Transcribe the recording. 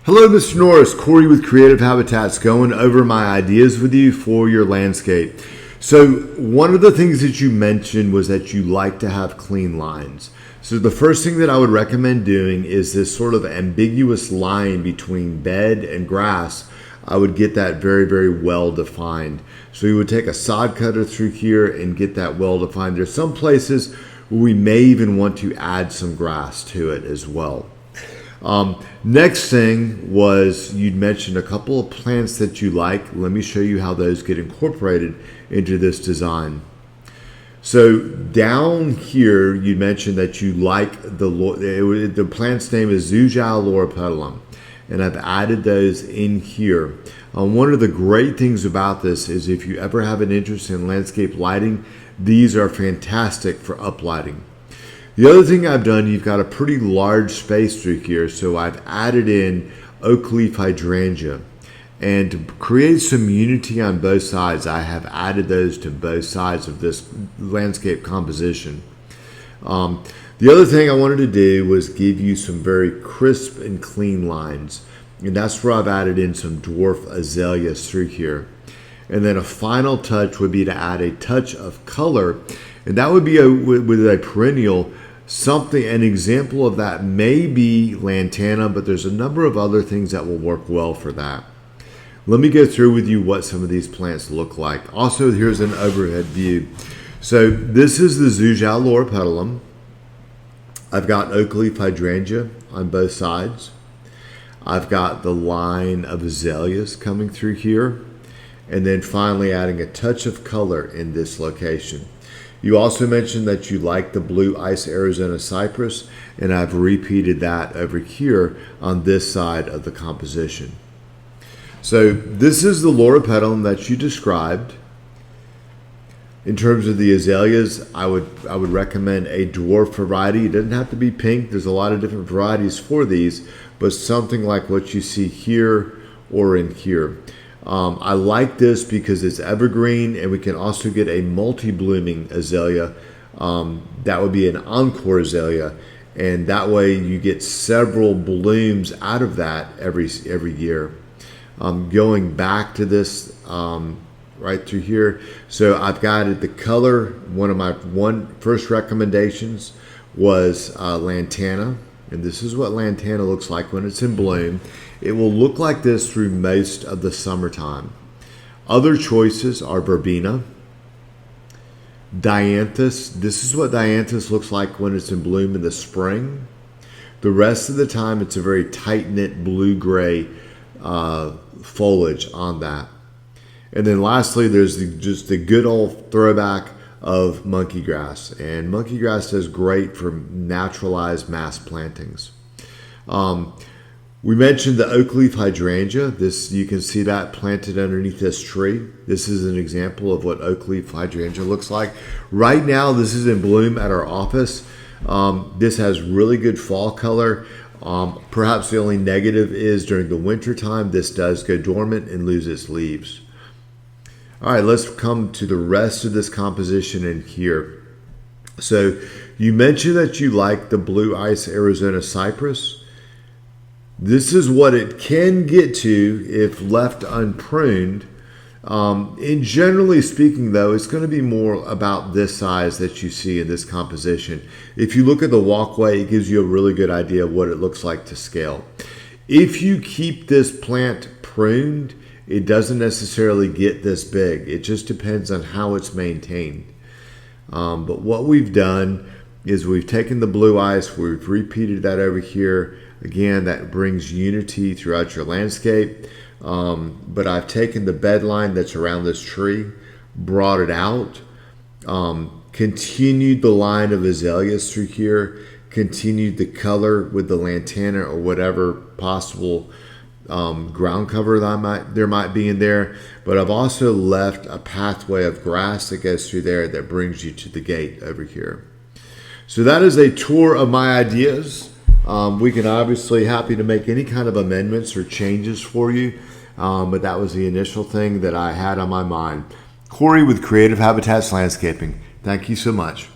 Hello, Mr. Norris. Corey with Creative Habitats going over my ideas with you for your landscape. So one of the things that you mentioned was that you like to have clean lines. So the first thing that I would recommend doing is this sort of ambiguous line between bed and grass. I would get that very, very well defined. So you would take a sod cutter through here and get that well defined. There's some places where we may even want to add some grass to it as well. Next thing was you'd mentioned a couple of plants that you like. Let me show you how those get incorporated into this design. So down here, you mentioned that you like the plant's name is Zujao loropetalum, and I've added those in here. One of the great things about this is if you ever have an interest in landscape lighting, these are fantastic for uplighting. The other thing I've done, you've got a pretty large space through here, so I've added in oak leaf hydrangea. And to create some unity on both sides, I have added those to both sides of this landscape composition. The other thing I wanted to do was give you some very crisp and clean lines. And that's where I've added in some dwarf azaleas through here. And then a final touch would be to add a touch of color. And that would be with a perennial. An example of that may be lantana, but there's a number of other things that will work well for that. Let me go through with you what some of these plants look like. Also, here's an overhead view. So this is the Zujao loropetalum. I've got oak leaf hydrangea on both sides. I've got the line of azaleas coming through here. And then finally adding a touch of color in this location. You also mentioned that you like the blue ice Arizona cypress, and I've repeated that over here on this side of the composition. So this is the loropetalum that you described. In terms of the azaleas, I would recommend a dwarf variety. It doesn't have to be pink. There's a lot of different varieties for these, but something like what you see here or in here. I like this because it's evergreen, and we can also get a multi-blooming azalea. That would be an encore azalea, and that way you get several blooms out of that every year. Going back to this right through here, so I've got the color. One of my first recommendations was lantana. And this is what lantana looks like when it's in bloom. It will look like this through most of the summertime. Other choices are verbena, dianthus. This is what dianthus looks like when it's in bloom in the spring. The rest of the time, it's a very tight-knit blue-gray foliage on that. And then lastly, there's just the good old throwback of monkey grass, and monkey grass does great for naturalized mass plantings. We mentioned the oak leaf hydrangea. This, you can see that planted underneath this tree. This is an example of what oak leaf hydrangea looks like. Right now, this is in bloom at our office. This has really good fall color. Perhaps the only negative is during the winter time, this does go dormant and lose its leaves. All right, let's come to the rest of this composition in here. So you mentioned that you like the blue ice Arizona cypress. This is what it can get to if left unpruned. In generally speaking, though, it's going to be more about this size that you see in this composition. If you look at the walkway, it gives you a really good idea of what it looks like to scale. If you keep this plant pruned, it doesn't necessarily get this big. It just depends on how it's maintained. But what we've done is we've taken the blue ice, we've repeated that over here. Again, that brings unity throughout your landscape. But I've taken the bed line that's around this tree, brought it out, continued the line of azaleas through here, continued the color with the lantana or whatever possible ground cover that there might be in there, but I've also left a pathway of grass that goes through there that brings you to the gate over here. So that is a tour of my ideas. We can obviously happy to make any kind of amendments or changes for you, but that was the initial thing that I had on my mind. Corey with Creative Habitats Landscaping. Thank you so much.